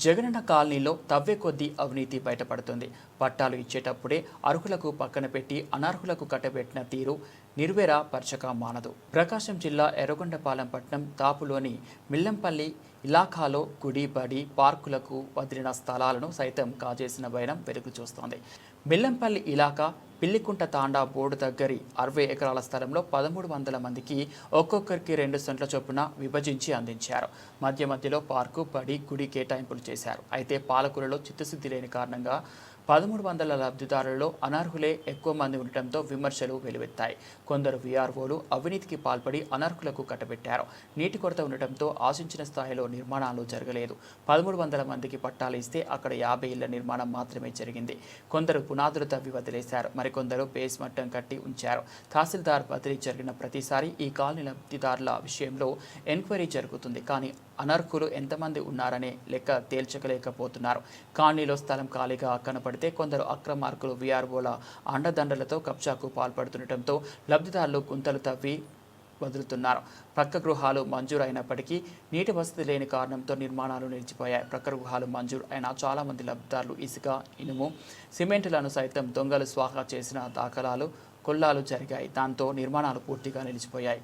జగనన్న కాలనీలో తవ్వే కొద్దీ అవినీతి బయటపడుతుంది. పట్టాలు ఇచ్చేటప్పుడే అర్హులకు పక్కన పెట్టి అనర్హులకు కట్టబెట్టిన తీరు నిర్వేరా పరచక మానదు. ప్రకాశం జిల్లా ఎర్రగొండపాలెం పట్టణం తాపులోని మిల్లంపల్లి ఇలాఖాలో గుడి బడి పార్కులకు వదిలిన స్థలాలను సైతం కాజేసిన వైనం వెలుగు చూస్తోంది. మిల్లంపల్లి ఇలాఖా పిల్లికుంట తాండా బోర్డు దగ్గరి 60 ఎకరాల స్థలంలో 1300 మందికి ఒక్కొక్కరికి 2 సెంట్ల చొప్పున విభజించి అందించారు. మధ్యలో పార్కు బడి గుడి కేటాయింపులు చేశారు. అయితే పాలకులలో చిత్తశుద్ధి లేని కారణంగా 1300 లబ్ధిదారులలో అనర్హులే ఎక్కువ మంది ఉండటంతో విమర్శలు వెలువెత్తాయి. కొందరు వీఆర్ఓలు అవినీతికి పాల్పడి అనర్హులకు కట్టబెట్టారు. నీటి కొరత ఉండటంతో ఆశించిన స్థాయిలో నిర్మాణాలు జరగలేదు. 1300 మందికి పట్టాలు ఇస్తే అక్కడ 50 ఇళ్ల నిర్మాణం మాత్రమే జరిగింది. కొందరు పునాదులు తవ్వి వదిలేశారు. మరికొందరు బేస్ మట్టం కట్టి ఉంచారు. తహసీల్దార్ బదిలీ జరిగిన ప్రతిసారి ఈ కాలనీ లబ్ధిదారుల విషయంలో ఎంక్వైరీ జరుగుతుంది. కానీ అనర్హులు ఎంతమంది ఉన్నారనే లెక్క తేల్చలేకపోతున్నారు. కాలనీలో స్థలం ఖాళీగా కనపడితే కొందరు అక్రమార్కులు వీఆర్ఓల అండదండలతో కబ్జాకు పాల్పడుతుండటంతో లబ్ధిదారులు గుంతలు తవ్వి వదులుతున్నారు. ప్రక్క గృహాలు మంజూరు అయినప్పటికీ నీటి వసతి లేని కారణంతో నిర్మాణాలు నిలిచిపోయాయి. ప్రక్క గృహాలు మంజూరు అయిన చాలామంది లబ్ధిదారులు ఇసుక, ఇనుము, సిమెంటులను సైతం దొంగలు స్వాహా చేసిన దాఖలాలు కొల్లాలు జరిగాయి. దాంతో నిర్మాణాలు పూర్తిగా నిలిచిపోయాయి.